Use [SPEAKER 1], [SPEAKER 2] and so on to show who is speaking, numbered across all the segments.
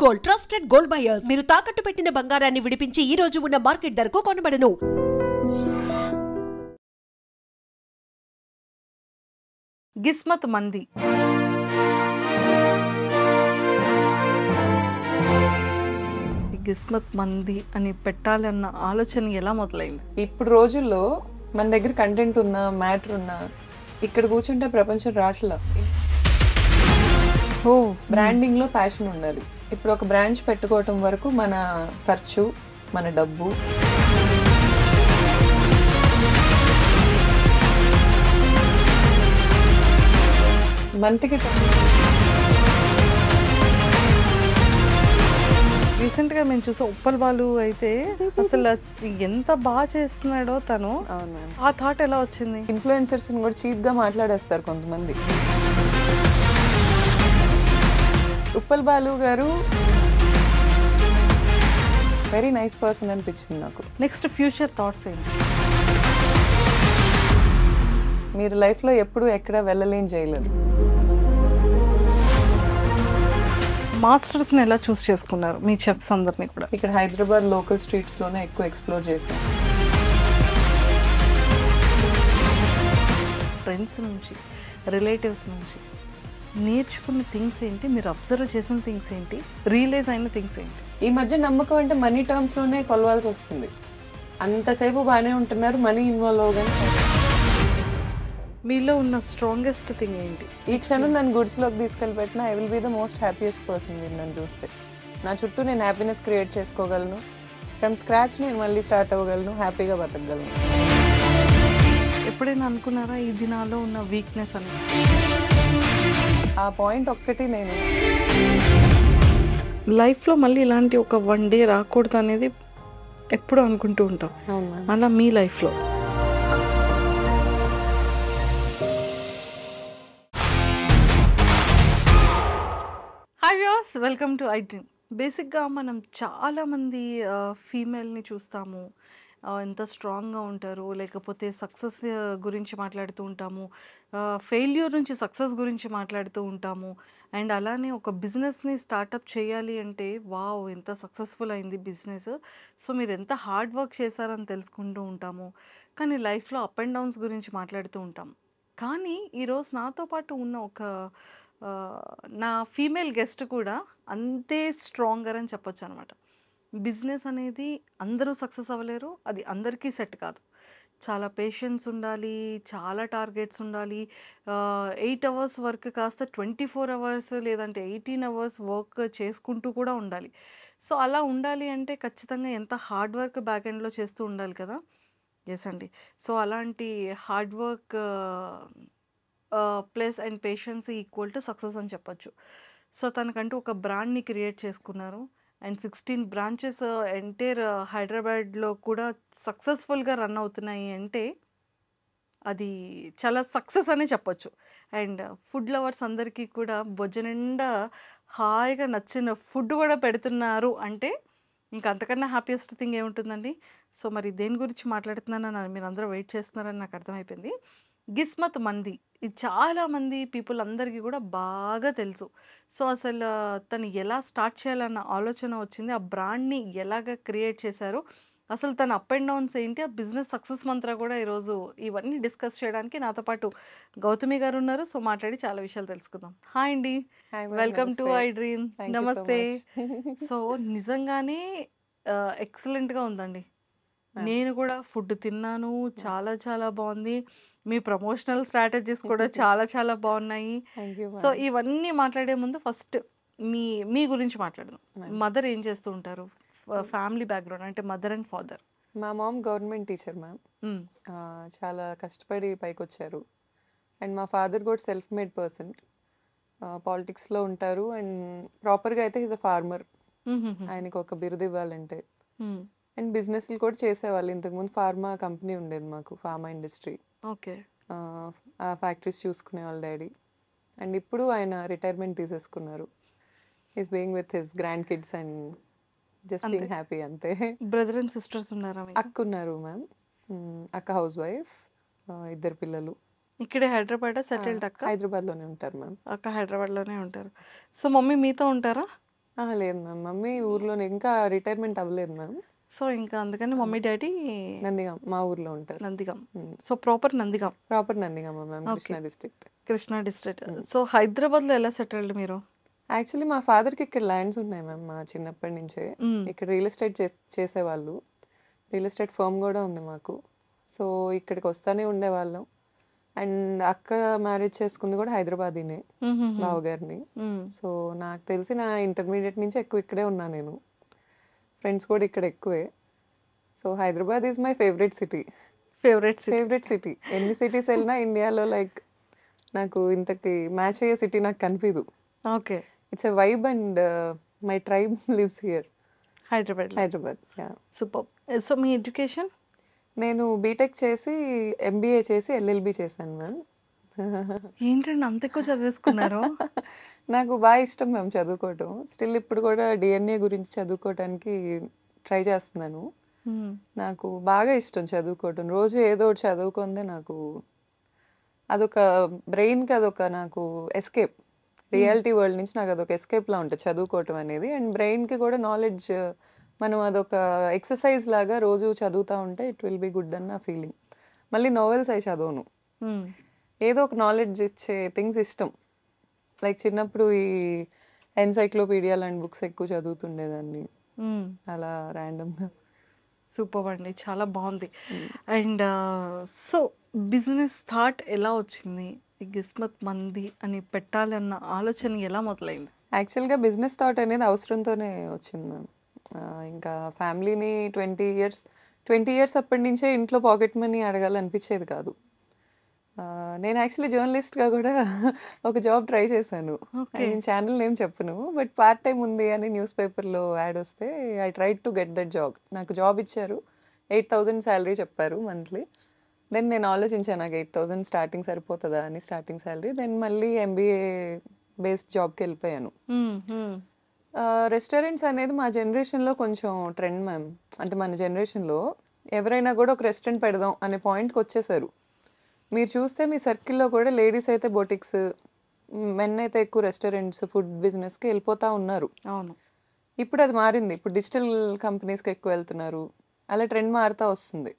[SPEAKER 1] Gold, trusted gold buyers. మీరు తాకట్టు పెట్టిన బంగారాన్ని విడిపించి ఈ రోజు ఉన్న మార్కెట్ ధరకు కొనబడను.
[SPEAKER 2] గిస్మత్ మంది గిస్మత్ మంది అని పెట్టాలన్న ఆలోచన ఎలా మొదలైంది?
[SPEAKER 3] ఇప్పుడు రోజుల్లో మన దగ్గర కంటెంట్ ఉన్న మ్యాటర్ ఉన్న ఇక్కడ కూర్చుంటే ప్రపంచం రాట్లా. బ్రాండింగ్ లో ప్యాషన్ ఉండాలి. ఇప్పుడు ఒక బ్రాంచ్ పెట్టుకోవటం వరకు మన ఖర్చు, మన డబ్బు, మంత్కి
[SPEAKER 2] రీసెంట్ గా మేము చూసా ఉప్పల్ బాలు అయితే అసలు ఎంత బాగా చేస్తున్నాడో తను. ఆ థాట్ ఎలా వచ్చింది?
[SPEAKER 3] ఇన్ఫ్లుయెన్సర్స్ కూడా చీప్ గా మాట్లాడేస్తారు కొంతమంది. ఉప్పల్ బాలు గారు వెరీ నైస్ పర్సన్ అనిపించింది నాకు.
[SPEAKER 2] నెక్స్ట్ ఫ్యూచర్ థాట్స్ ఏంటి?
[SPEAKER 3] మీరు లైఫ్ లో ఎప్పుడు ఎక్కడ వెళ్ళలేని చేయలేరు.
[SPEAKER 2] మాస్టర్స్ని ఎలా చూస్ చేసుకున్నారు మీ చెఫ్స్ అందరినీ కూడా?
[SPEAKER 3] ఇక్కడ హైదరాబాద్ లోకల్ స్ట్రీట్స్ లోనే ఎక్కువ ఎక్స్ప్లోర్ చేశాను.
[SPEAKER 2] ఫ్రెండ్స్ నుంచి, రిలేటివ్స్ నుంచి నేర్చుకున్న థింగ్స్ ఏంటి? మీరు అబ్జర్వ్ చేసిన థింగ్స్ ఏంటి? రియలైజ్ అయిన థింగ్స్ ఏంటి?
[SPEAKER 3] ఈ మధ్య నమ్మకం అంటే మనీ టర్మ్స్ లోనే కొలవాల్సి వస్తుంది. అంతసేపు బాగానే ఉంటున్నారు, మనీ ఇన్వాల్వ్ అవగానే
[SPEAKER 2] మీలో ఉన్న స్ట్రాంగెస్ట్ థింగ్ ఏంటి?
[SPEAKER 3] ఈ క్షణం నన్ను గుడ్స్లోకి తీసుకెళ్ళి పెట్టినా I will be the most happiest person. మీరు నన్ను చూస్తే నా చుట్టూ నేను హ్యాపీనెస్ క్రియేట్ చేసుకోగలను. ఫ్రమ్ స్క్రాచ్ నేను మళ్ళీ స్టార్ట్ అవ్వగలను, హ్యాపీగా బతకగలను.
[SPEAKER 2] ఎప్పుడైనా అనుకున్నారా ఇది నాలో ఉన్న వీక్నెస్ అని?
[SPEAKER 3] ఆ పాయింట్ ఒక్కటి నేను
[SPEAKER 2] లైఫ్లో మళ్ళీ ఇలాంటి ఒక వన్ డే రాకూడదు అనేది ఎప్పుడు అనుకుంటూ ఉంటాం. అలా మీ లైఫ్లో hi viewers, welcome to I dream. బేసిక్గా మనం చాలామంది ఫీమేల్ని చూస్తాము, ఎంత స్ట్రాంగ్గా ఉంటారు, లేకపోతే సక్సెస్ గురించి మాట్లాడుతూ ఉంటాము, ఫెయిల్యూర్ నుంచి సక్సెస్ గురించి మాట్లాడుతూ ఉంటాము. అండ్ అలానే ఒక బిజినెస్ని స్టార్టప్ చేయాలి అంటే వావ్ ఎంత సక్సెస్ఫుల్ అయింది బిజినెస్, సో మీరు ఎంత హార్డ్ వర్క్ చేశారని తెలుసుకుంటూ ఉంటాము. కానీ లైఫ్లో అప్ అండ్ డౌన్స్ గురించి మాట్లాడుతూ ఉంటాము. కానీ ఈరోజు నాతో పాటు ఉన్న ఒక నా ఫీమేల్ గెస్ట్ కూడా అంతే స్ట్రాంగర్ అని చెప్పొచ్చు అనమాట. బిజినెస్ అనేది అందరూ సక్సెస్ అవ్వలేరు, అది అందరికీ సెట్ కాదు. చాలా పేషెన్స్ ఉండాలి, చాలా టార్గెట్స్ ఉండాలి. 8 అవర్స్ వర్క్ కాస్త 24 అవర్స్ లేదంటే 18 అవర్స్ వర్క్ చేసుకుంటూ కూడా ఉండాలి. సో అలా ఉండాలి అంటే ఖచ్చితంగా ఎంత హార్డ్ వర్క్ బ్యాక్ ఎండ్లో చేస్తూ ఉండాలి కదా. ఎస్ అండి. సో అలాంటి hard work plus and patience equal to success అని చెప్పొచ్చు. సో తనకంటూ ఒక బ్రాండ్ని క్రియేట్ చేసుకున్నారు. అండ్ 16 బ్రాంచెస్ ఎంటైర్ హైదరాబాద్లో కూడా సక్సెస్ఫుల్గా రన్ అవుతున్నాయి అంటే అది చాలా సక్సెస్ అనే చెప్పొచ్చు. అండ్ ఫుడ్ లవర్స్ అందరికీ కూడా బొజ్జ నిండా హాయిగా నచ్చిన ఫుడ్ కూడా పెడుతున్నారు అంటే ఇంకా అంతకన్నా హ్యాపీయెస్ట్ థింగ్ ఏముంటుందండి. సో మరి దేని గురించి మాట్లాడుతున్నానని మీరు అందరూ వెయిట్ చేస్తున్నారని నాకు అర్థమైపోయింది. గిస్మత్ మంది, ఇది చాలామంది పీపుల్ అందరికీ కూడా బాగా తెలుసు. సో అసలు తను ఎలా స్టార్ట్ చేయాలన్న ఆలోచన వచ్చింది, ఆ బ్రాండ్ని ఎలాగ క్రియేట్ చేశారు, అసలు తన అప్ అండ్ డౌన్స్ ఏంటి, ఆ బిజినెస్ సక్సెస్ మంత్ర కూడా ఈరోజు ఇవన్నీ డిస్కస్ చేయడానికి నాతో పాటు గౌతమి గారు ఉన్నారు. సో మాట్లాడి చాలా విషయాలు తెలుసుకుందాం. హాయ్ అండి, వెల్కమ్ టు ఐ డ్రీమ్. నమస్తే. సో నిజంగానే ఎక్సలెంట్గా ఉందండి. నేను కూడా ఫుడ్ తిన్నాను, చాలా చాలా బాగుంది. మీ ప్రమోషనల్ స్ట్రాటజీస్ కూడా చాలా చాలా బాగున్నాయి. సో ఇవన్నీ మాట్లాడే ముందు ఫస్ట్ మీ గురించి మాట్లాడదాం. మదర్ ఏం చేస్తూ ఉంటారు, ఫ్యామిలీ బ్యాక్గ్రౌండ్ అంటే మదర్ అండ్ ఫాదర్?
[SPEAKER 3] మా మామ్ గవర్నమెంట్ టీచర్ మ్యామ్. చాలా కష్టపడి పైకి వచ్చారు. అండ్ మా ఫాదర్ కూడా సెల్ఫ్ మేడ్ పర్సన్, పాలిటిక్స్లో ఉంటారు. అండ్ ప్రాపర్గా అయితే ఈజ్ అ ఫార్మర్. ఆయనకు ఒక బిరుదు ఇవ్వాలంటే. అండ్ బిజినెస్లు కూడా చేసేవాళ్ళు. ఇంతకుముందు ఫార్మా కంపెనీ ఉండేది మాకు, ఫార్మా ఇండస్ట్రీ.
[SPEAKER 2] ఓకే.
[SPEAKER 3] ఆ ఫ్యాక్టరీస్ చూసుకునేవాళ్ళు డాడీ. అండ్ ఇప్పుడు ఆయన రిటైర్మెంట్ తీసేసుకున్నారు. Is being with his grand kids and just being happy అంతే.
[SPEAKER 2] బ్రదర్ అండ్ సిస్టర్స్ ఉన్నారా?
[SPEAKER 3] అక్క ఉన్నారు మ్యామ్. అక్క హౌస్ వైఫ్, 2 పిల్లలు.
[SPEAKER 2] ఇక్కడే హైదరాబాద్ సెటిల్డ్? అక్క
[SPEAKER 3] హైదరాబాద్లోనే ఉంటారు మ్యామ్.
[SPEAKER 2] అక్క హైదరాబాద్లోనే ఉంటారు. సో మమ్మీ మీతో ఉంటారా?
[SPEAKER 3] లేదు మ్యామ్, మమ్మీ ఊర్లోనే, ఇంకా రిటైర్మెంట్ అవ్వలేదు మ్యామ్.
[SPEAKER 2] సో ఇంకా అందుకని మమ్మీ డాడీ
[SPEAKER 3] నందిగాం మా ఊర్లో ఉంటారు.
[SPEAKER 2] Nandigam. So proper Nandigam,
[SPEAKER 3] proper Nandigama ma'am,
[SPEAKER 2] okay,
[SPEAKER 3] Krishna district.
[SPEAKER 2] Krishna district. So హైదరాబాద్లో ఎలా సెటిల్డ్ మీరు?
[SPEAKER 3] యాక్చువల్లీ మా ఫాదర్కి ఇక్కడ ల్యాండ్స్ ఉన్నాయి మ్యామ్, మా చిన్నప్పటి నుంచే ఇక్కడ రియల్ ఎస్టేట్ చేసేవాళ్ళు. రియల్ ఎస్టేట్ ఫర్మ్ కూడా ఉంది మాకు. సో ఇక్కడికి వస్తానే ఉండేవాళ్ళం. అండ్ అక్క మ్యారేజ్ చేసుకుంది కూడా హైదరాబాదీనే, బావగారిని. సో నాకు తెలిసి నా ఇంటర్మీడియట్ నుంచి ఎక్కువ ఇక్కడే ఉన్నా నేను. ఫ్రెండ్స్ కూడా ఇక్కడ ఎక్కువే. So Hyderabad is my favourite city. Favourite city. ఎన్ని సిటీస్ వెళ్ళినా ఇండియాలో లైక్ నాకు ఇంతకి మ్యాచ్ అయ్యే సిటీ నాకు కనిపించదు.
[SPEAKER 2] Okay,
[SPEAKER 3] it's a vibe and my tribe lives here.
[SPEAKER 2] Hyderabad. Super. So me education?
[SPEAKER 3] నేను బీటెక్ చేసి ఎంబీఏ చేసి ఎల్ఎల్బి చేశాను మ్యామ్.
[SPEAKER 2] ఏంటండి అంత ఎక్కువ చదివేసుకున్నారు?
[SPEAKER 3] నాకు బాగా ఇష్టం మ్యామ్ చదువుకోవటం. స్టిల్ ఇప్పుడు కూడా డిఎన్ఏ గురించి చదువుకోవటానికి ట్రై చేస్తున్నాను. నాకు బాగా ఇష్టం చదువుకోవటం. రోజు ఏదో ఒకటి చదువుకుందే నాకు అదొక బ్రెయిన్కి అదొక నాకు ఎస్కేప్. రియాలిటీ వరల్డ్ నుంచి నాకు అదొక ఎస్కేప్లా ఉంటుంది చదువుకోవటం అనేది. అండ్ బ్రెయిన్కి కూడా నాలెడ్జ్, మనం అదొక ఎక్సర్సైజ్ లాగా రోజు చదువుతూ ఉంటే ఇట్ విల్ బి గుడ్ అన్న ఫీలింగ్. మళ్ళీ నోవెల్స్ అవి చదవను, ఏదో ఒక నాలెడ్జ్ ఇచ్చే థింగ్స్ ఇష్టం. లైక్ చిన్నప్పుడు ఈ ఎన్సైక్లోపీడియా లాంటి బుక్స్ ఎక్కువ చదువుతుండేదాన్ని అలా ర్యాండమ్గా.
[SPEAKER 2] సూపర్ అండి, చాలా బాగుంది. అండ్ సో బిజినెస్ థాట్ ఎలా వచ్చింది? గిస్మత్ మంది అని పెట్టాలన్న ఆలోచన ఎలా మొదలైంది?
[SPEAKER 3] యాక్చువల్గా బిజినెస్ థాట్ అనేది అవసరంతోనే వచ్చింది మ్యామ్. ఇంకా ఫ్యామిలీని 20 ఇయర్స్ అప్పటి నుంచే ఇంట్లో పాకెట్ మనీ అడగాలనిపించేది కాదు. నేను యాక్చువల్లీ జర్నలిస్ట్గా కూడా ఒక జాబ్ ట్రై చేశాను. నేను ఛానల్ నేమ్ చెప్పను, బట్ పార్ట్ టైం ఉంది అని న్యూస్ పేపర్లో యాడ్ వస్తే I tried to get that job. నాకు జాబ్ ఇచ్చారు, 8,000 శాలరీ చెప్పారు మంత్లీ. దెన్ నేను ఆలోచించాను నాకు 8,000 స్టార్టింగ్ సరిపోతుందా అని, స్టార్టింగ్ శాలరీ. దెన్ మళ్ళీ ఎంబీఏ బేస్డ్ జాబ్కి వెళ్ళిపోయాను. రెస్టారెంట్స్ అనేది మా జనరేషన్లో కొంచెం ట్రెండ్ మ్యామ్. అంటే మన జనరేషన్లో ఎవరైనా కూడా ఒక రెస్టారెంట్ పెడదాం అనే పాయింట్కి వచ్చేసారు. మీరు చూస్తే మీ సర్కిల్లో కూడా లేడీస్ అయితే బొటిక్స్, మెన్ అయితే ఎక్కువ రెస్టారెంట్స్, ఫుడ్ బిజినెస్కి వెళ్ళిపోతూ ఉన్నారు.
[SPEAKER 2] అవును,
[SPEAKER 3] ఇప్పుడు అది మారింది. ఇప్పుడు డిజిటల్ కంపెనీస్కి ఎక్కువ వెళ్తున్నారు. అలా ట్రెండ్ మారుతూ వస్తుంది.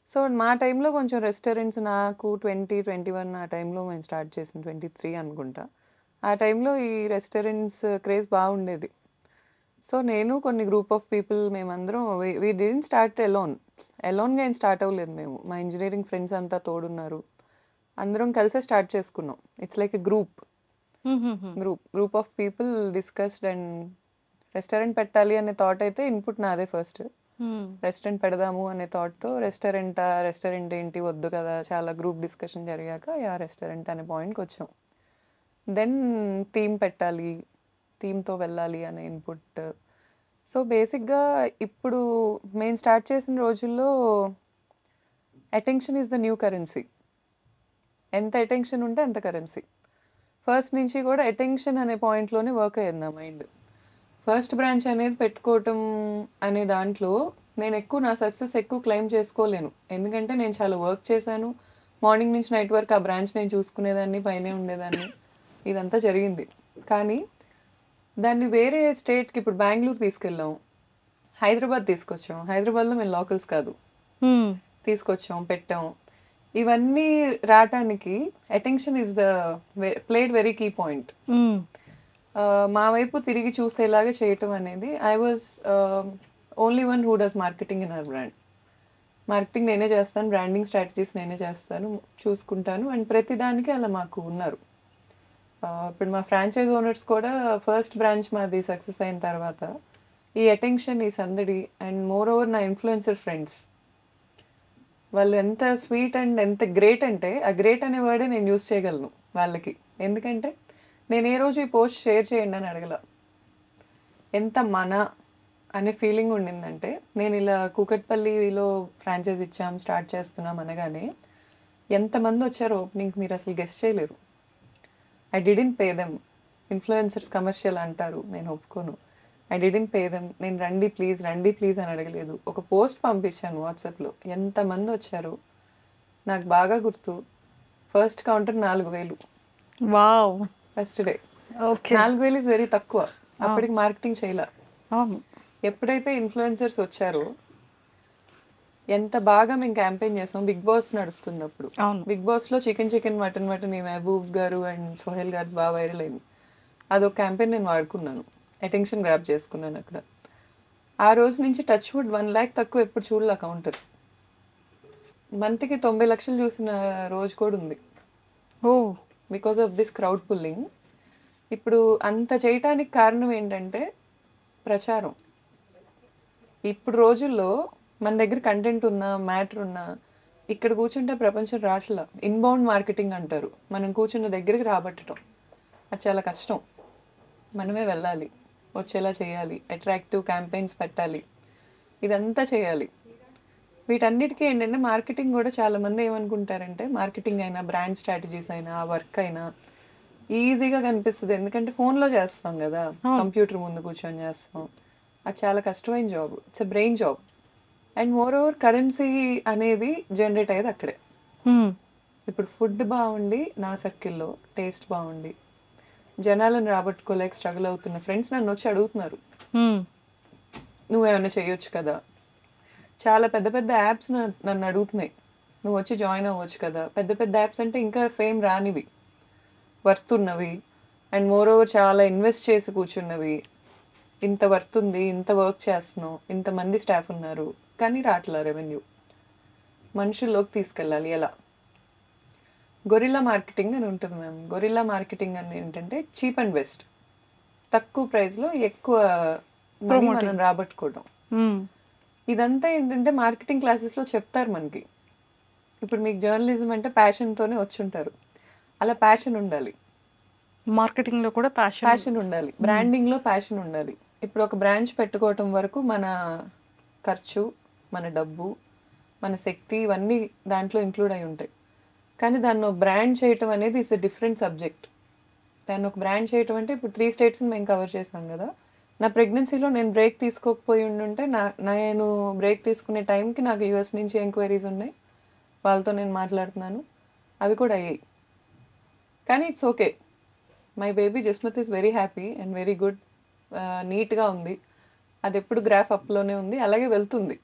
[SPEAKER 3] సో మా టైంలో కొంచెం రెస్టారెంట్స్, నాకు 2021 ఆ టైంలో మేము స్టార్ట్ చేసిన 23 అనుకుంటా. ఆ టైంలో ఈ రెస్టారెంట్స్ క్రేజ్ బాగుండేది. సో నేను కొన్ని గ్రూప్ ఆఫ్ పీపుల్ మేమందరం వీ డిడెంట్ స్టార్ట్ ఎలోన్గా ఏం స్టార్ట్ అవ్వలేదు మేము. మా ఇంజనీరింగ్ ఫ్రెండ్స్ అంతా తోడున్నారు, అందరం కలిసే స్టార్ట్ చేసుకున్నాం. It's like a group of people discussed and restaurant పెట్టాలి అనే థాట్ అయితే ఇన్పుట్ నాదే ఫస్ట్. రెస్టారెంట్ పెడదాము అనే థాట్తో రెస్టారెంట్ ఏంటి వద్దు కదా, చాలా గ్రూప్ డిస్కషన్ జరిగాక రెస్టారెంట్ అనే పాయింట్కి వచ్చాం. దెన్ థీమ్ పెట్టాలి, థీమ్తో వెళ్ళాలి అనే ఇన్పుట్. సో బేసిక్గా ఇప్పుడు మేము స్టార్ట్ చేసిన రోజుల్లో attention is the new currency. ఎంత అటెన్షన్ ఉంటే అంత కరెన్సీ. ఫస్ట్ నుంచి కూడా అటెన్షన్ అనే పాయింట్లోనే వర్క్ అయ్యింది నా మైండ్. ఫస్ట్ బ్రాంచ్ అనేది పెట్టుకోవటం అనే దాంట్లో నేను నా సక్సెస్ ఎక్కువ క్లెయిమ్ చేసుకోలేను. ఎందుకంటే నేను చాలా వర్క్ చేశాను. మార్నింగ్ నుంచి నైట్ వరకు ఆ బ్రాంచ్ నేను చూసుకునేదాన్ని, పైనే ఉండేదాన్ని, ఇదంతా జరిగింది. కానీ దాన్ని వేరే స్టేట్కి, ఇప్పుడు బెంగళూరు తీసుకెళ్ళాం, హైదరాబాద్ తీసుకొచ్చాం. హైదరాబాద్లో మేము లోకల్స్ కాదు, తీసుకొచ్చాం, పెట్టాం. ఇవన్నీ రావటానికి attention is the played very key point. మా వైపు తిరిగి చూసేలాగా చేయటం అనేది. I was only one who does marketing in our brand. Marketing నేనే చేస్తాను, బ్రాండింగ్ స్ట్రాటజీస్ నేనే చేస్తాను, చూసుకుంటాను. అండ్ ప్రతిదానికి అలా మాకు ఉన్నారు. ఇప్పుడు మా ఫ్రాంచైజ్ ఓనర్స్ కూడా ఫస్ట్ బ్రాంచ్ మాది సక్సెస్ అయిన తర్వాత ఈ అటెన్షన్, ఈ సందడి, అండ్ మోర్ ఓవర్ నా ఇన్ఫ్లుయెన్సర్ ఫ్రెండ్స్ వాళ్ళు ఎంత స్వీట్ అండ్ ఎంత గ్రేట్ అంటే, ఆ గ్రేట్ అనే వర్డే నేను యూస్ చేయగలను వాళ్ళకి. ఎందుకంటే నేను ఏ రోజు ఈ పోస్ట్ షేర్ చేయండి అని అడగల. ఎంత మన అనే ఫీలింగ్ ఉండిందంటే, నేను ఇలా కూకట్పల్లిలో ఫ్రాంచైజ్ ఇచ్చాం, స్టార్ట్ చేస్తున్నాం అనగానే ఎంతమంది వచ్చారో ఓపెనింగ్ మీరు అసలు గెస్ట్ చేయలేరు. I didn't pay them. Influencers commercial అంటారు, నేను ఒప్పుకోను. I didn't pay them. నేను రండి ప్లీజ్ అని అడగలేదు. ఒక పోస్ట్ పంపించాను వాట్సాప్లో, ఎంతమంది వచ్చారు నాకు బాగా గుర్తు. First counter 4,000.
[SPEAKER 2] Wow,
[SPEAKER 3] first day
[SPEAKER 2] okay.
[SPEAKER 3] 4,000 is very తక్కువ. అప్పటికి మార్కెటింగ్ చేయలే.
[SPEAKER 2] అవును.
[SPEAKER 3] ఎప్పుడైతే ఇన్ఫ్లుయెన్సర్స్ వచ్చారో ఎంత బాగా మేము క్యాంపెయిన్ చేసాం. బిగ్ బాస్ నడుస్తుంది అప్పుడు.
[SPEAKER 2] అవును.
[SPEAKER 3] బిగ్ బాస్లో చికెన్ మటన్ ఈ మహబూబ్ గారు అండ్ సోహెల్ గారు బాగా వైరల్ అయింది. అదొక క్యాంపెయిన్ నేను వాడుకున్నాను, అటెన్షన్ గ్రాప్ చేసుకున్నాను అక్కడ. ఆ రోజు నుంచి టచ్ వుడ్ 1 lakh తక్కువ ఎప్పుడు చూడలే కౌంటర్. మంత్కి 90 లక్షలు చూసిన రోజు కూడా ఉంది
[SPEAKER 2] ఓ
[SPEAKER 3] because of this crowd pulling. ఇప్పుడు అంత చేయటానికి కారణం ఏంటంటే ప్రచారం. ఇప్పుడు రోజుల్లో మన దగ్గర కంటెంట్ ఉన్నా మ్యాటర్ ఉన్నా ఇక్కడ కూర్చుంటే ప్రపంచం రాట్లా. ఇన్బౌండ్ మార్కెటింగ్ అంటారు, మనం కూర్చున్న దగ్గరికి రాబట్టడం. అది చాలా కష్టం. మనమే వెళ్ళాలి, వచ్చేలా చేయాలి, అట్రాక్టివ్ క్యాంపెయిన్స్ పెట్టాలి, ఇదంతా చేయాలి. వీటన్నిటికీ ఏంటంటే మార్కెటింగ్ కూడా చాలామంది ఏమనుకుంటారంటే మార్కెటింగ్ అయినా బ్రాండ్ స్ట్రాటజీస్ అయినా వర్క్ అయినా ఈజీగా కనిపిస్తుంది, ఎందుకంటే ఫోన్లో చేస్తాం కదా, కంప్యూటర్ ముందు కూర్చొని చేస్తాం. అది చాలా కష్టమైన job, it's a brain job. And more over currency అనేది జనరేట్ అయ్యేది అక్కడే. ఇప్పుడు ఫుడ్ బాగుండి నా సర్కిల్లో టేస్ట్ బాగుండి జనాలను రాబట్టుకోలేక స్ట్రగుల్ అవుతున్న ఫ్రెండ్స్ నన్ను వచ్చి అడుగుతున్నారు, నువ్వేమైనా చేయొచ్చు కదా. చాలా పెద్ద పెద్ద యాప్స్ నన్ను అడుగుతున్నాయి, నువ్వు వచ్చి జాయిన్ అవ్వచ్చు కదా. పెద్ద పెద్ద యాప్స్ అంటే ఇంకా ఫేమ్ రానివి, వర్త్ ఉన్నవి, అండ్ మోర్ ఓవర్ చాలా ఇన్వెస్ట్ చేసి కూర్చున్నవి. ఇంత వర్త్ ఉంది, ఇంత వర్క్ చేస్తున్నాం, ఇంతమంది స్టాఫ్ ఉన్నారు, కానీ రాట్లా రెవెన్యూ. మనుషుల్లోకి తీసుకెళ్ళాలి ఎలా? గొరిల్లా మార్కెటింగ్ అని ఉంటుంది మ్యామ్. గొరిల్లా మార్కెటింగ్ అని ఏంటంటే చీప్ అండ్ బెస్ట్, తక్కువ ప్రైస్లో ఎక్కువ మనీ మనం రాబట్టుకోవడం. ఇదంతా ఏంటంటే మార్కెటింగ్ క్లాసెస్లో చెప్తారు మనకి. ఇప్పుడు మీకు జర్నలిజం అంటే ప్యాషన్తోనే వచ్చి ఉంటారు, అలా ప్యాషన్ ఉండాలి.
[SPEAKER 2] మార్కెటింగ్లో కూడా
[SPEAKER 3] ప్యాషన్ ఉండాలి, బ్రాండింగ్లో ప్యాషన్ ఉండాలి. ఇప్పుడు ఒక బ్రాంచ్ పెట్టుకోవటం వరకు మన ఖర్చు, మన డబ్బు, మన శక్తి ఇవన్నీ దాంట్లో ఇంక్లూడ్ అయి ఉంటాయి. కానీ దాన్ని బ్రాండ్ చేయటం అనేది ఇస్ ఎ డిఫరెంట్ సబ్జెక్ట్. దాన్ని ఒక బ్రాండ్ చేయటం అంటే ఇప్పుడు 3 స్టేట్స్ని మేము కవర్ చేసాం కదా. నా ప్రెగ్నెన్సీలో నేను బ్రేక్ తీసుకోకపోయి ఉండుంటే నేను బ్రేక్ తీసుకునే టైంకి నాకు యూఎస్ నుంచి ఎంక్వైరీస్ ఉన్నాయి, వాళ్ళతో నేను మాట్లాడుతున్నాను, అవి కూడా అయ్యాయి. కానీ it's okay, my baby Jasmat is very happy and very good, నీట్గా ఉంది. అది ఎప్పుడు గ్రాఫ్ అప్లోనే ఉంది, అలాగే వెళ్తుంది,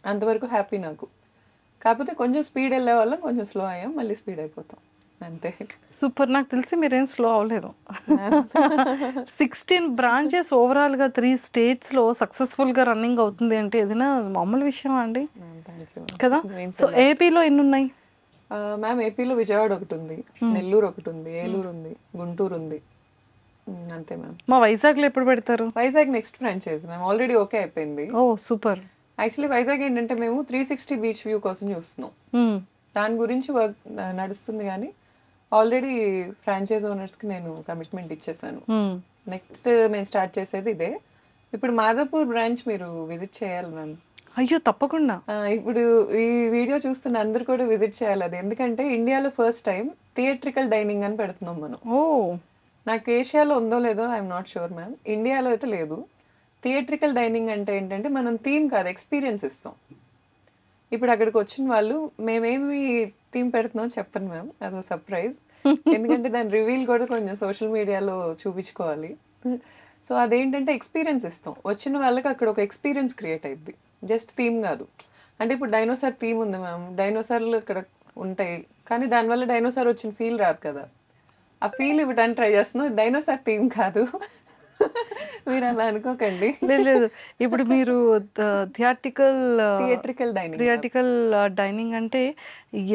[SPEAKER 3] అంతవరకు హ్యాపీ నాకు. కాకపోతే కొంచెం స్పీడ్ వెళ్ళే వాళ్ళం, కొంచెం స్లో అయ్యాం, మళ్ళీ స్పీడ్ అయిపోతాం అంతే.
[SPEAKER 2] సూపర్. నాకు తెలిసి మీరేం స్లో అవ్వలేదు. 16 బ్రాంచెస్ ఓవరాల్గా 3 స్టేట్స్లో సక్సెస్ఫుల్గా రన్నింగ్ అవుతుంది అంటే ఏదైనా మామూలు విషయం అండి కదా. సో ఏపీలో ఎన్ని ఉన్నాయి
[SPEAKER 3] మ్యామ్? ఏపీలో విజయవాడ ఒకటి ఉంది, నెల్లూరు ఒకటి ఉంది, ఏలూరు ఉంది, గుంటూరు ఉంది, అంతే మ్యామ్.
[SPEAKER 2] మా వైజాగ్లో ఎప్పుడు పెడతారు?
[SPEAKER 3] Vizag next franchise ma'am, already okay అయిపోయింది.
[SPEAKER 2] ఓ సూపర్.
[SPEAKER 3] యాక్చువల్లీ వైజాగ్ ఏంటంటే మేము 360 బీచ్ వ్యూ కోసం చూస్తున్నాం, దాని గురించి వర్క్ నడుస్తుంది. కానీ ఆల్రెడీ ఫ్రాంచైజ్ ఓనర్స్కి నేను కమిట్మెంట్ ఇచ్చేసాను. నెక్స్ట్ మేము స్టార్ట్ చేసేది ఇదే. ఇప్పుడు మాదాపూర్ బ్రాంచ్ మీరు విజిట్ చేయాలి మ్యామ్.
[SPEAKER 2] అయ్యో తప్పకుండా.
[SPEAKER 3] ఇప్పుడు ఈ వీడియో చూస్తున్న అందరు కూడా విజిట్ చేయాలి అది, ఎందుకంటే ఇండియాలో ఫస్ట్ టైం థియేట్రికల్ డైనింగ్ అని పెడుతున్నాం మనం.
[SPEAKER 2] ఓ
[SPEAKER 3] నాకు ఏషియాలో ఉందో లేదో ఐఎమ్ నాట్ షూర్ మ్యామ్, ఇండియాలో అయితే లేదు. థియేట్రికల్ డైనింగ్ అంటే ఏంటంటే మనం థీమ్ కాదు, ఎక్స్పీరియన్స్ ఇస్తాం. ఇప్పుడు అక్కడికి వచ్చిన వాళ్ళు మేమేమి థీమ్ పెడుతున్నాం చెప్పను మ్యామ్, అదో సర్ప్రైజ్. ఎందుకంటే దాని రివీల్ కూడా కొంచెం సోషల్ మీడియాలో చూపించుకోవాలి. సో అదేంటంటే ఎక్స్పీరియన్స్ ఇస్తాం, వచ్చిన వాళ్ళకి అక్కడ ఒక ఎక్స్పీరియన్స్ క్రియేట్ అయ్యిద్ది, జస్ట్ థీమ్ కాదు. అంటే ఇప్పుడు డైనోసార్ థీమ్ ఉంది మ్యామ్, డైనోసార్లు ఇక్కడ ఉంటాయి, కానీ దానివల్ల డైనోసార్ వచ్చిన ఫీల్ రాదు కదా. ఆ ఫీల్ ఇవ్వడానికి ట్రై చేస్తున్నాం, డైనోసార్ థీమ్ కాదు, మీరు అలా అనుకోకండి.
[SPEAKER 2] లేదు, ఇప్పుడు మీరు
[SPEAKER 3] థియేట్రికల్
[SPEAKER 2] డైనింగ్ అంటే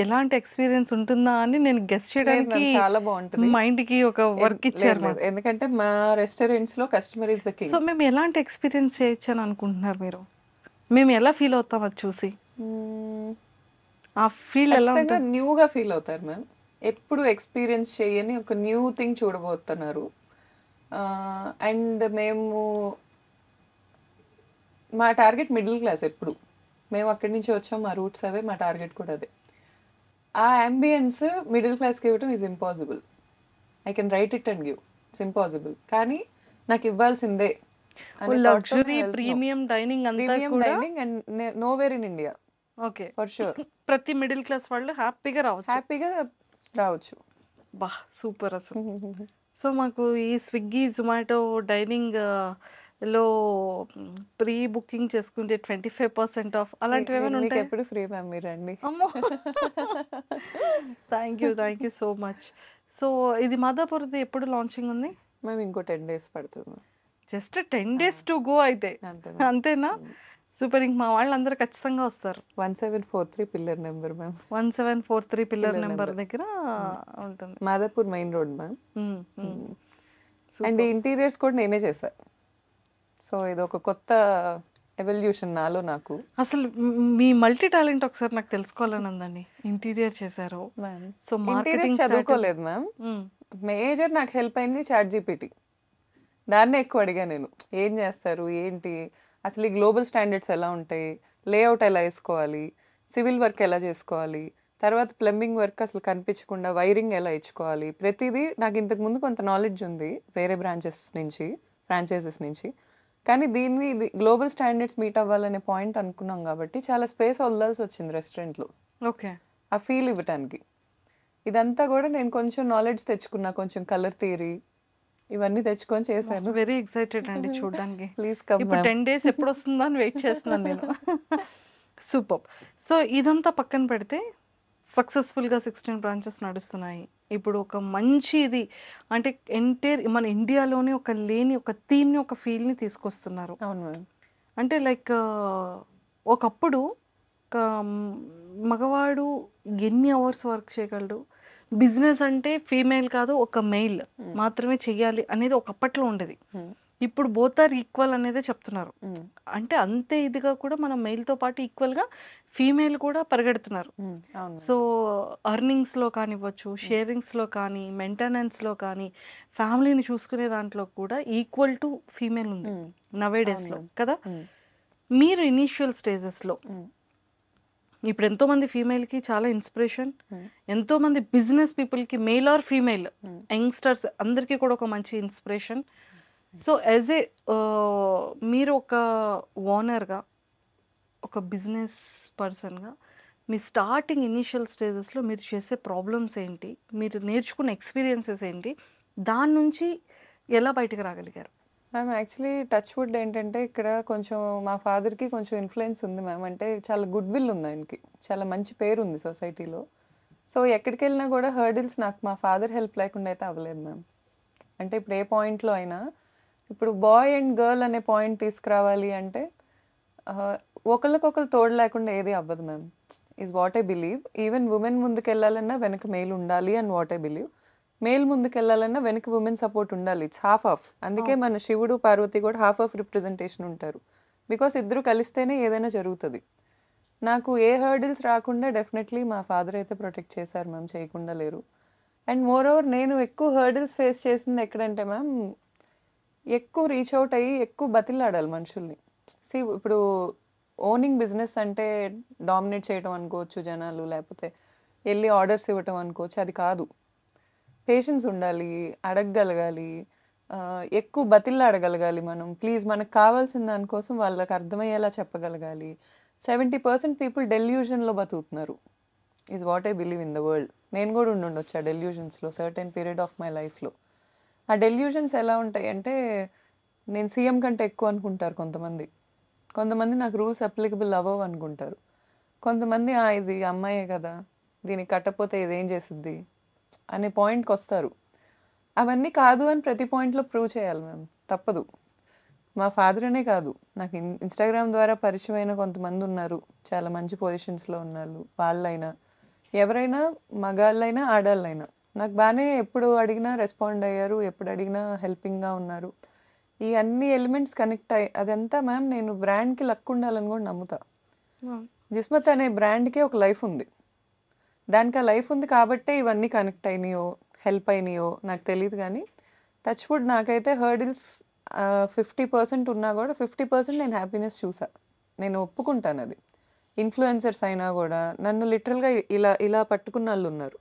[SPEAKER 2] ఎలాంటి ఎక్స్పీరియన్స్ ఉంటుందా అని నేను గెస్ చేయడానికి
[SPEAKER 3] చాలా బాగుంటుంది.
[SPEAKER 2] మైండ్ కి ఒక వర్క్ ఇచ్చారు,
[SPEAKER 3] ఎందుకంటే మా రెస్టారెంట్స్ లో customer is the king.
[SPEAKER 2] So మేము ఎలాంటి ఎక్స్పీరియన్స్ చేయొచ్చు అని అనుకుంటున్నారు మీరు? మేము ఎలా ఫీల్ అవుతాం అది చూసి? ఆ ఫీల్ ఎలా ఉంటుంది?
[SPEAKER 3] న్యూగా ఫీల్ అవుతారు మ్యామ్. ఎప్పుడు ఎక్స్పీరియన్స్ చేయని ఒక న్యూ థింగ్ చూడబోతున్నారు. అండ్ మా టార్గెట్ మిడిల్ క్లాస్. ఎప్పుడు మేము అక్కడి నుంచి వచ్చాం, మా రూట్స్ అవే, మా టార్గెట్ కూడా అదే. ఆ అంబియన్స్ మిడిల్ క్లాస్కి ఇవ్వడం is impossible. I can write it and give, it's impossible. కానీ నాకు ఇవ్వాల్సిందే.
[SPEAKER 2] లగ్జరీ ప్రీమియం డైనింగ్ అంతా కూడా
[SPEAKER 3] and nowhere in India.
[SPEAKER 2] Okay,
[SPEAKER 3] for sure.
[SPEAKER 2] ప్రతి మిడిల్ క్లాస్ వాళ్ళు హ్యాపీగా రావచ్చు.
[SPEAKER 3] బా సూపర్ అసలు.
[SPEAKER 2] సో మాకు ఈ స్విగ్గీ, జొమాటో డైనింగ్ లో ప్రీ బుకింగ్ చేసుకుంటే 25% ఆఫ్ అలాంటివి ఏమైనా
[SPEAKER 3] మీకు
[SPEAKER 2] ఉంటాయి?
[SPEAKER 3] ఎప్పుడు ఫ్రీ మ్యామ్, మీరు రండి.
[SPEAKER 2] అమ్మో! Thank you so much. So ఇది మాదాపూర్ది ఎప్పుడు లాంచింగ్ ఉంది?
[SPEAKER 3] మ్యామ్ ఇంకో 10 days పడుతుంది ma'am.
[SPEAKER 2] Just 10 days to go అయితే.
[SPEAKER 3] అంతే మ్యామ్.
[SPEAKER 2] అంతేనా? సూపర్. ఇంక మా వాళ్ళందరూ ఖచ్చితంగా వస్తారు.
[SPEAKER 3] 1743 pillar number ma'am.
[SPEAKER 2] 1743 pillar
[SPEAKER 3] pillar
[SPEAKER 2] number
[SPEAKER 3] number.
[SPEAKER 2] దగ్గర ఉంటుంది.
[SPEAKER 3] Madhapur main road ma'am.
[SPEAKER 2] Hmm, hmm.
[SPEAKER 3] And
[SPEAKER 2] super.
[SPEAKER 3] Interiors కూడా నేనే చేశా. సో ఇది ఒక కొత్త ఎవల్యూషన్ నాలో నాకు.
[SPEAKER 2] అసలు మీ మల్టీ టాలెంట్ ఒకసారి నాకు తెలుసుకోవాలని ఉందండి. ఇంటీరియర్ చేశారు,
[SPEAKER 3] మ్యామ్
[SPEAKER 2] సో
[SPEAKER 3] ఇంటీరియర్స్
[SPEAKER 2] మార్కెటింగ్
[SPEAKER 3] చదువుకోలేదు మ్యామ్. మేజర్ నాకు హెల్ప్ అయింది చాట్ జీపీటీ. దాన్నే ఎక్కువ అడిగా నేను, ఏం చేస్తారు ఏంటి, అసలు ఈ గ్లోబల్ స్టాండర్డ్స్ ఎలా ఉంటాయి, లేఅవుట్ ఎలా వేసుకోవాలి, సివిల్ వర్క్ ఎలా చేసుకోవాలి, తర్వాత ప్లంబింగ్ వర్క్ అసలు కనిపించకుండా వైరింగ్ ఎలా ఇచ్చుకోవాలి, ప్రతిదీ నాకు ఇంతకు ముందు కొంత నాలెడ్జ్ ఉంది వేరే బ్రాంచెస్ నుంచి, ఫ్రాంచైజెస్ నుంచి. కానీ దీన్ని గ్లోబల్ స్టాండర్డ్స్ మీట్ అవ్వాలనే పాయింట్ అనుకున్నాం కాబట్టి చాలా స్పేస్ వదలాల్సి వచ్చింది రెస్టారెంట్లో
[SPEAKER 2] ఓకే.
[SPEAKER 3] ఆ ఫీల్ ఇవ్వటానికి. ఇదంతా కూడా నేను కొంచెం నాలెడ్జ్ తెచ్చుకున్నా, కొంచెం కలర్ థియరీ ఇవన్నీ తెచ్చుకొని చేశాను.
[SPEAKER 2] వెరీ ఎక్సైటెడ్ అండి చూడడానికి.
[SPEAKER 3] ప్లీజ్ కమ్
[SPEAKER 2] ఇప్పుడు 10 days ఎప్పుడు వస్తుందా అని వెయిట్ చేస్తున్నాను నేను. సూపర్. సో ఇదంతా పక్కన పెడితే సక్సెస్ఫుల్గా 16 బ్రాంచెస్ నడుస్తున్నాయి. ఇప్పుడు ఒక మంచి ఇది అంటే ఎంటైర్ మన ఇండియాలోనే ఒక లేని ఒక థీమ్ని, ఒక ఫీల్ని తీసుకొస్తున్నారు.
[SPEAKER 3] అవును మ్యామ్.
[SPEAKER 2] అంటే లైక్ ఒకప్పుడు ఒక మగవాడు ఎన్ని అవర్స్ వర్క్ చేయగలడు, బిజినెస్ అంటే ఫీమేల్ కాదు ఒక మెయిల్ మాత్రమే చెయ్యాలి అనేది ఒకప్పట్లో ఉండేది. ఇప్పుడు బోత్ ఆర్ ఈక్వల్ అనేదే చెప్తున్నారు. అంటే అంతే ఇదిగా కూడా మన మెయిల్తో పాటు ఈక్వల్గా ఫీమేల్ కూడా పరిగెడుతున్నారు.
[SPEAKER 3] అవును.
[SPEAKER 2] సో అర్నింగ్స్లో కానివ్వచ్చు, షేరింగ్స్లో కానీ, మెయింటెనెన్స్లో కానీ, ఫ్యామిలీని చూసుకునే దాంట్లో కూడా ఈక్వల్ టు ఫీమేల్ ఉంది నవే డేస్లో కదా. మీరు ఇనీషియల్ స్టేజెస్లో ఇప్పుడు ఎంతోమంది ఫీమేల్కి చాలా ఇన్స్పిరేషన్, ఎంతోమంది బిజినెస్ పీపుల్కి మెయిల్ ఆర్ ఫీమేల్ యంగ్స్టర్స్ అందరికీ కూడా ఒక మంచి ఇన్స్పిరేషన్. సో యాజ్ ఏ మీరు ఒక ఓనర్గా, ఒక బిజినెస్ పర్సన్గా మీ స్టార్టింగ్ ఇనీషియల్ స్టేజెస్లో మీరు చేసే ప్రాబ్లమ్స్ ఏంటి, మీరు నేర్చుకున్న ఎక్స్పీరియన్సెస్ ఏంటి, దాని నుంచి ఎలా బయటకు రాగలిగారు?
[SPEAKER 3] మ్యామ్ యాక్చువల్లీ టచ్ వుడ్ ఏంటంటే ఇక్కడ కొంచెం మా ఫాదర్కి కొంచెం ఇన్ఫ్లుయెన్స్ ఉంది మ్యామ్. అంటే చాలా గుడ్ విల్ ఉంది ఆయనకి, చాలా మంచి పేరు ఉంది సొసైటీలో. సో ఎక్కడికి వెళ్ళినా కూడా హర్డిల్స్ నాకు మా ఫాదర్ హెల్ప్ లేకుండా అయితే అవ్వలేదు మ్యామ్. అంటే ఇప్పుడు ఏ పాయింట్లో అయినా ఇప్పుడు బాయ్ అండ్ గర్ల్ అనే పాయింట్ తీసుకురావాలి అంటే ఒకరికొకరు తోడు లేకుండా ఏది అవ్వదు ma'am. Is what I believe. Even women ముందుకు వెళ్ళాలన్నా వెనక మేల్ ఉండాలి అని వాట్ ఐ బిలీవ్. మేల్ ముందుకు వెళ్ళాలన్నా వెనక ఉమెన్ సపోర్ట్ ఉండాలి. It's half of. అందుకే మన శివుడు పార్వతి కూడా హాఫ్ ఆఫ్ రిప్రజెంటేషన్ ఉంటారు. బికాస్ ఇద్దరు కలిస్తేనే ఏదైనా జరుగుతుంది. నాకు ఏ హర్డిల్స్ రాకుండా డెఫినెట్లీ మా ఫాదర్ అయితే ప్రొటెక్ట్ చేశారు మ్యామ్, చేయకుండా లేరు. అండ్ మోర్ ఓవర్ నేను ఎక్కువ హర్డిల్స్ ఫేస్ చేసింది ఎక్కడంటే మ్యామ్, ఎక్కువ రీచ్ అవుట్ అయ్యి ఎక్కువ బతిలాడాలి మనుషుల్ని. ఇప్పుడు ఓనింగ్ బిజినెస్ అంటే డామినేట్ చేయడం అనుకోవచ్చు జనాలు, లేకపోతే వెళ్ళి ఆర్డర్స్ ఇవ్వటం అనుకోవచ్చు. అది కాదు. పేషెన్స్ ఉండాలి, అడగగలగాలి, ఎక్కువ బతిలాడగలగాలి మనం. ప్లీజ్ మనకు కావాల్సిన దానికోసం వాళ్ళకి అర్థమయ్యేలా చెప్పగలగాలి. 70% పీపుల్ డెల్యూషన్లో బతుకుతున్నారు is what I believe in the world. నేను కూడా ఉండొచ్చు ఆ డెల్యూషన్స్లో సర్టెన్ పీరియడ్ ఆఫ్ మై లైఫ్లో. ఆ డెల్యూషన్స్ ఎలా ఉంటాయి అంటే, నేను సీఎం కంటే ఎక్కువ అనుకుంటారు కొంతమంది. కొంతమంది నాకు రూల్స్ అప్లికబుల్ అవ్వవు అనుకుంటారు. కొంతమంది ఇది అమ్మాయే కదా, దీనికి కట్టకపోతే ఇదేం చేసిద్ది అనే పాయింట్కి వస్తారు. అవన్నీ కాదు అని ప్రతి పాయింట్లో ప్రూవ్ చేయాలి మ్యామ్, తప్పదు. మా ఫాదర్ అనే కాదు, నాకు ఇన్స్టాగ్రామ్ ద్వారా పరిచయమైన కొంతమంది ఉన్నారు చాలా మంచి పొజిషన్స్లో ఉన్నారు. వాళ్ళైనా ఎవరైనా, మగాళ్ళైనా ఆడాళ్ళైనా నాకు బాగానే ఎప్పుడు అడిగినా రెస్పాండ్ అయ్యారు, ఎప్పుడు అడిగినా హెల్పింగ్గా ఉన్నారు. ఈ అన్ని ఎలిమెంట్స్ కనెక్ట్ అయ్యి అదంతా మ్యామ్ నేను బ్రాండ్కి లక్ ఉండాలని కూడా నమ్ముతా. జిస్మత్ అనే బ్రాండ్కి ఒక లైఫ్ ఉంది, దానికి ఆ లైఫ్ ఉంది కాబట్టే ఇవన్నీ కనెక్ట్ అయినాయో హెల్ప్ అయినాయో నాకు తెలియదు. కానీ టచ్ వుడ్ నాకైతే హర్డిల్స్ 50% ఉన్నా కూడా 50% నేను హ్యాపీనెస్ చూసా, నేను ఒప్పుకుంటాను. అది ఇన్ఫ్లుయెన్సర్స్ అయినా కూడా నన్ను లిటరల్గా ఇలా ఇలా పట్టుకున్న వాళ్ళు ఉన్నారు,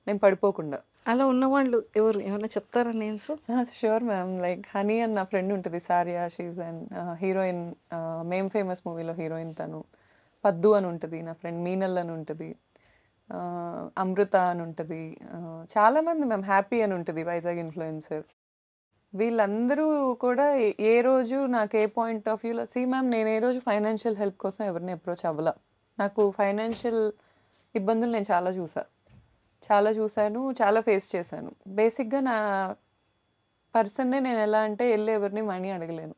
[SPEAKER 3] నేను పడిపోకుండా.
[SPEAKER 2] అలా ఉన్నవాళ్ళు ఎవరు, ఏమైనా చెప్తారా names?
[SPEAKER 3] Sure ma'am. Like Honey అని నా ఫ్రెండ్ ఉంటుంది, సారియా, she's and heroine, ma'am famous మూవీలో హీరోయిన్ తను. పద్దు అని ఉంటుంది నా ఫ్రెండ్, మీనల్ అని ఉంటుంది. అమృత అని ఉంటుంది, చాలామంది మ్యామ్, హ్యాపీ అని ఉంటుంది వైజాగ్ ఇన్ఫ్లుయెన్సర్. వీళ్ళందరూ కూడా ఏ రోజు నాకు ఏ పాయింట్ ఆఫ్ వ్యూలో మ్యామ్, నేను ఏ రోజు ఫైనాన్షియల్ హెల్ప్ కోసం ఎవరిని అప్రోచ్ అవ్వాల. నాకు ఫైనాన్షియల్ ఇబ్బందులు నేను చాలా చూశాను, చాలా ఫేస్ చేశాను. బేసిక్గా నా పర్సన్నే నేను ఎలా అంటే వెళ్ళి ఎవరిని మనీ అడగలేను.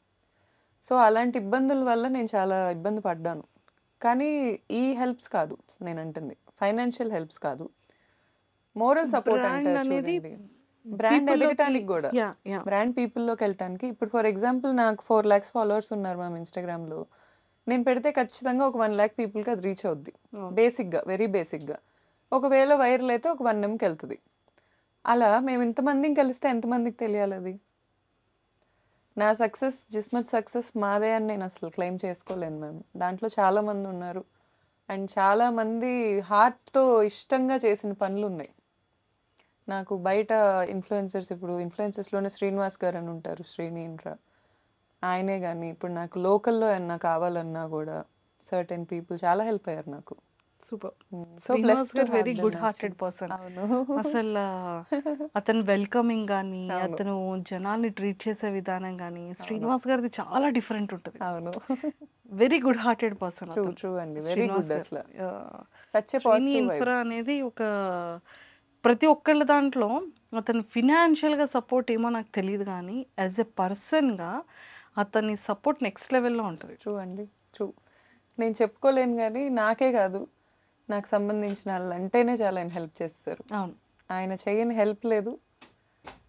[SPEAKER 3] సో అలాంటి ఇబ్బందుల వల్ల నేను చాలా ఇబ్బంది పడ్డాను. కానీ ఈ హెల్ప్స్ కాదు నేను అంటుంది, ఫైనాన్షియల్ హెల్ప్స్ కాదు, మోరల్ సపోర్ట్
[SPEAKER 2] బ్రాండ్
[SPEAKER 3] అంటారు
[SPEAKER 2] అనేది
[SPEAKER 3] చూడండి. బ్రాండ్
[SPEAKER 2] people లోకి-
[SPEAKER 3] ఎదగటానికి కూడా,
[SPEAKER 2] Yeah, yeah.
[SPEAKER 3] బ్రాండ్ పీపుల్లోకి వెళ్ళటానికి. ఇప్పుడు ఫర్ ఎగ్జాంపుల్ నాకు 4 lakhs ఫాలోవర్స్ ఉన్నారు మ్యామ్ ఇన్స్టాగ్రామ్లో. నేను పెడితే ఖచ్చితంగా ఒక 1 lakh పీపుల్కి అది రీచ్ అవుద్ది. బేసిక్గా, వెరీ బేసిక్గా. ఒకవేళ వైరల్ అయితే ఒక 1 Mకి వెళ్తుంది. అలా మేము ఇంతమందిని కలిస్తే ఎంతమందికి తెలియాలి అది? నా సక్సెస్, జిస్మత్ సక్సెస్ మాదే అని నేను అసలు క్లెయిమ్ చేసుకోలేను మ్యామ్. దాంట్లో చాలామంది ఉన్నారు అండ్ చాలామంది హార్ట్తో ఇష్టంగా చేసిన పనులు ఉన్నాయి. నాకు బయట ఇన్ఫ్లుయెన్సర్స్, ఇప్పుడు ఇన్ఫ్లుయెన్సర్స్లోనే శ్రీనివాస్ గారు అని ఉంటారు, శ్రీని ఇంట్రా, ఆయనే కానీ ఇప్పుడు నాకు లోకల్లో ఏమన్నా కావాలన్నా కూడా సర్టెన్ పీపుల్ చాలా హెల్ప్ అయ్యారు నాకు.
[SPEAKER 2] సూపర్.
[SPEAKER 3] సో
[SPEAKER 2] శ్రీనివాస్ గారు very
[SPEAKER 3] blessed
[SPEAKER 2] good hearted person.
[SPEAKER 3] అవును.
[SPEAKER 2] అసలు అతను వెల్కమింగ్ కానీ,
[SPEAKER 3] అవును.
[SPEAKER 2] అతను జనాల్ని ట్రీట్ చేసే విధానం కానీ, శ్రీనివాస్ గారిది చాలా డిఫరెంట్ ఉంటుంది.
[SPEAKER 3] అవును.
[SPEAKER 2] Very good hearted person.
[SPEAKER 3] True అండి, వెరీ గుడ్. అసలు such a
[SPEAKER 2] Srini
[SPEAKER 3] positive vibe.
[SPEAKER 2] Infra అనేది ఒక ప్రతి ఒక్కళ్ళ దాంట్లో అతను ఫినాన్షియల్గా సపోర్ట్ ఏమో నాకు తెలియదు కానీ యాజ్ ఎ పర్సన్గా అతని సపోర్ట్ నెక్స్ట్ లెవెల్లో ఉంటుంది.
[SPEAKER 3] ట్రూ అండి, ట్రూ. నేను చెప్పుకోలేను కానీ నాకే కాదు, నాకు సంబంధించిన వాళ్ళు అంటేనే చాలా ఆయన హెల్ప్ చేస్తారు.
[SPEAKER 2] అవును.
[SPEAKER 3] ఆయన చేయని హెల్ప్ లేదు.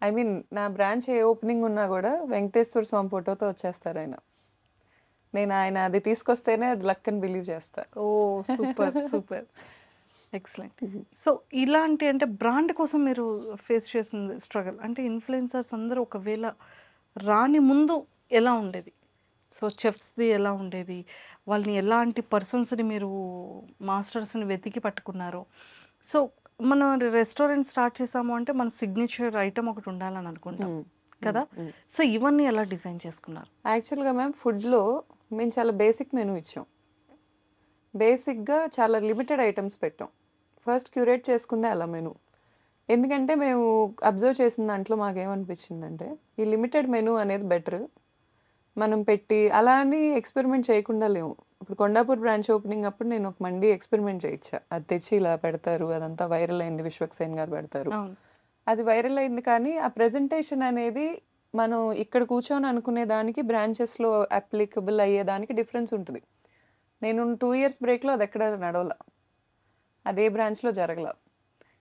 [SPEAKER 3] ఐ మీన్ నా బ్రాంచ్ ఏ ఓపెనింగ్ ఉన్నా కూడా వెంకటేశ్వర స్వామి ఫోటోతో వచ్చేస్తారు ఆయన. నేను ఆయన అది తీసుకొస్తేనే అది లక్ అని బిలీవ్ చేస్తాను.
[SPEAKER 2] ఓ సూపర్ సూపర్, ఎక్సలెంట్. సో ఇలాంటి అంటే బ్రాండ్ కోసం మీరు ఫేస్ చేసిన స్ట్రగల్ అంటే ఇన్ఫ్లుయెన్సర్స్ అందరూ ఒకవేళ రాని ముందు ఎలా ఉండేది? సో చెఫ్స్ది ఎలా ఉండేది? వాళ్ళని ఎలాంటి పర్సన్స్ని మీరు మాస్టర్స్ని వెతికి పట్టుకున్నారు? సో మన రెస్టారెంట్ స్టార్ట్ చేసాము అంటే మన సిగ్నేచర్ ఐటమ్ ఒకటి ఉండాలని అనుకుంటాం కదా. సో ఇవన్నీ ఎలా డిజైన్ చేసుకున్నారు?
[SPEAKER 3] యాక్చువల్గా మ్యామ్ ఫుడ్లో మేము చాలా బేసిక్ మెనూ ఇచ్చాం. బేసిక్గా చాలా లిమిటెడ్ ఐటమ్స్ పెట్టాం. ఫస్ట్ క్యూరేట్ చేసుకుందే అలా మెనూ. ఎందుకంటే మేము అబ్జర్వ్ చేసిన దాంట్లో మాకేమనిపించిందంటే ఈ లిమిటెడ్ మెనూ అనేది బెటర్. మనం పెట్టి అలా అని ఎక్స్పెరిమెంట్ చేయకుండా లేము. ఇప్పుడు కొండాపూర్ బ్రాంచ్ ఓపెనింగ్ అప్పుడు నేను ఒక మండి ఎక్స్పెరిమెంట్ చేయించా. అది తెచ్చి ఇలా పెడతారు, అదంతా వైరల్ అయింది, విశ్వక్సేన్ గారు పెడతారు, అది వైరల్ అయింది. కానీ ఆ ప్రెజెంటేషన్ అనేది మనం ఇక్కడ కూర్చొని అనుకునే దానికి బ్రాంచెస్లో అప్లికబుల్ అయ్యేదానికి డిఫరెన్స్ ఉంటుంది. నేను 2 years బ్రేక్లో అది ఎక్కడ నడవల, అదే బ్రాంచ్లో జరగల.